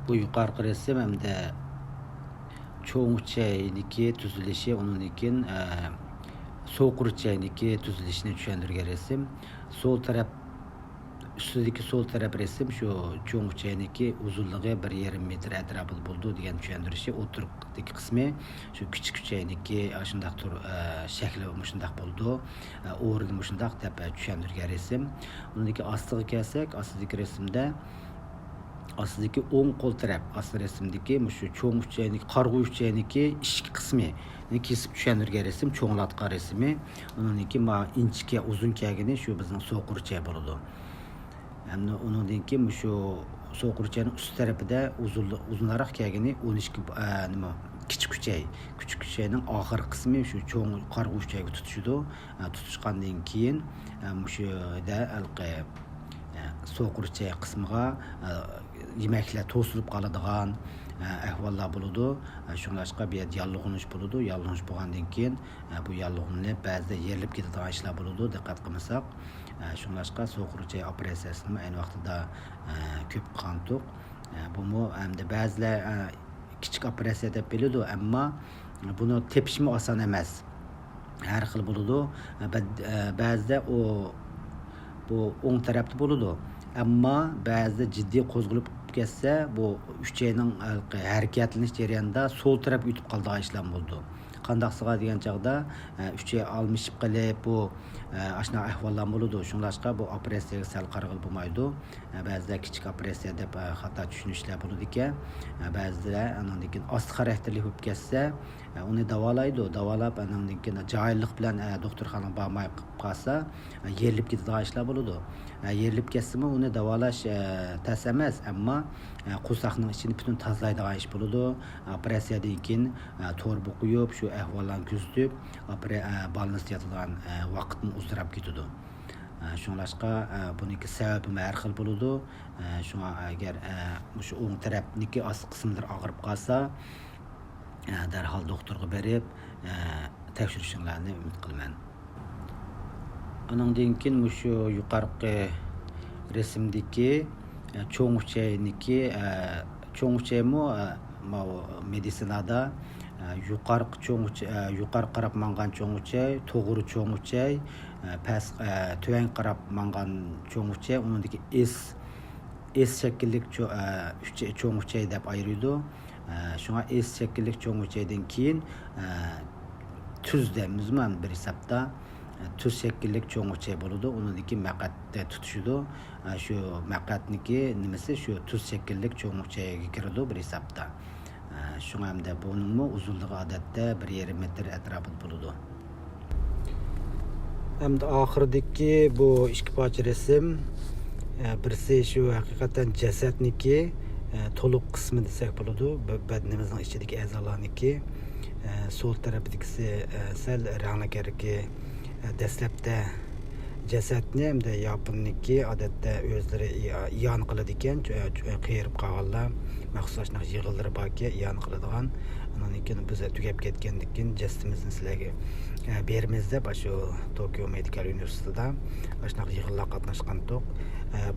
Bu yuqarqı resim hamda cho'ng chayniki tuzilishi, undan so'qir chayniki tuzilishini tushuntirgan resim. Sol taraf ustidagi sol taraf resim shu cho'ng chayniki uzunligi 1,5 metr atrofida bo'ldi degan tushuntirishi, o'tirqdagi qismi shu kichik chayniki shundaq tur shakli shundaq bo'ldi. O'rni shundaq deb tushuntirgan resim. Undan ostiga kelsak, ostidagi resimda ostidagi o'ng qo'l taraf asli resimdagi shu cho'ng chayniki, qarg'u chayniki ichki qismi kesib tushuntirgan resim, cho'nglatgan resmi. Undan inchga uzun kagini shu bizning so'qircha bo'ladi. Hamda undan shu so'qirchaning ust tarafida uzunroq kagini 12 kichik kuchayning oxirgi qismi shu cho'ng qarg'u chayiga tutishdi. Tutishgandan keyin mushuda so'qircha qismiga yemekler to'silib qoladigan ahvollar bo'ladi. Shunlashqa bir yallig'inish bo'ladi. Yallig'inish bo'lgandan keyin bu yallig'inni ba'zida yerilib ketadigan ishlar bo'ladi. Diqqat qilmasak, shunlashqa so'qircha operatsiyasini ayni vaqtida ko'p qantuq. Bu hamda ba'zilar kichik operatsiya deb biladi, ammo buni tepishmi oson emas. Har xil bo'ladi. Ba'zida bu o'ng tarafda bo'ladi. Ammo ba'zida jiddiy qo'zg'alib ketsa, bu uchayning harakatlanish jarayonida sol tarafga o'tib qoladigan ishlar bo'ldi. Qandaqsiga degan chaqda uchay almishib qolib, bu ashna ahvollar bo'ladi. Shunlashqa bu operatsiyaga sal qarag'il bo'lmaydi. Ba'zida kichik operatsiya deb xato tushunishlar bo'ladi ekan. Ba'zilar andan keyin osti xarakterli bo'lib ketsa, uni davolaydi. Davolab andan keyin joyillik bilan doktorxonaga bormay qolsa, yerilib ketadigan ishlar bo'ladi. Yerilib ketsimi uni davolash tas emas, ammo qo'saqning ichini butun tozalaydigan ish bo'ladi. Operatsiyadan keyin to'rba qo'yib, shu ahvollarni kuzatib, balans yotadigan vaqtni uzdirab ketadi. Shunlashqa buniki sababi har xil bo'ladi. Shunga agar shu o'ng tarafniki ost qismlari og'rib qolsa, darhol doktorga berib tekshirishingizni umid qilaman. Andan keyin shu yuqorqi resimdagi cho'ng chayniki cho'ng chaymi meditsinada yuqori qarab mangan cho'ng chay, to'g'ri cho'ng chay, past tuvan qarab mangan cho'ng chay, uningdagi S shakllik cho'ng chay deb ayiradi. Shunga S shakllik cho'ng chaydan keyin tuz deymiz bir hisobda. Tuz shakllik cho'ng chay bo'ladi. Uningdagi maqatda tutishadi. Shu maqatniki nimasi shu tuz shakllik cho'ng chayga kiradi bir hisobda. Shunga hamda buning uzunligi odatda 1,5 metr atrofida bo'ladi. Hamda oxiridagi bu ikki parcha resim, birisi shu haqiqatan jasadniki to'liq qismi desak bo'ladi. Badanimizning ichidagi a'zolarniki. Sol tarafdagisi sal ranglarga dastlabda jasadni hamda yopinniki odatda o'zlari iyon qiladi ekan, qiyirib qolganlar maxsus yig'ildirib borga iyon qiladigan. Undan keyin biz tugab ketgandan keyin jasadimizni sizlarga beramiz deb shu Tokyo Medical University'da shunaqa yig'inlar qatnashgandik.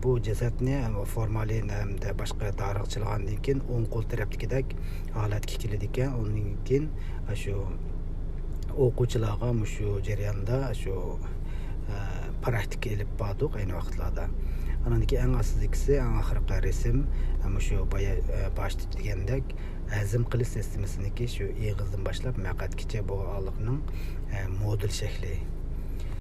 Bu jasadni formalin hamda boshqa tarixchilardan keyin o'ng qo'l tarafdagidek holatga keladi ekan. Undan keyin shu o'quvchilarga shu jarayonda shu praktika ilib bordik ayni vaqtlarda. Andan keyin eng asosiysi, eng oxirgi resim shu boshda degandek hazm qilish sistemasini shu eg'izdan boshlab maqatgacha bo'lganlikning model shakli.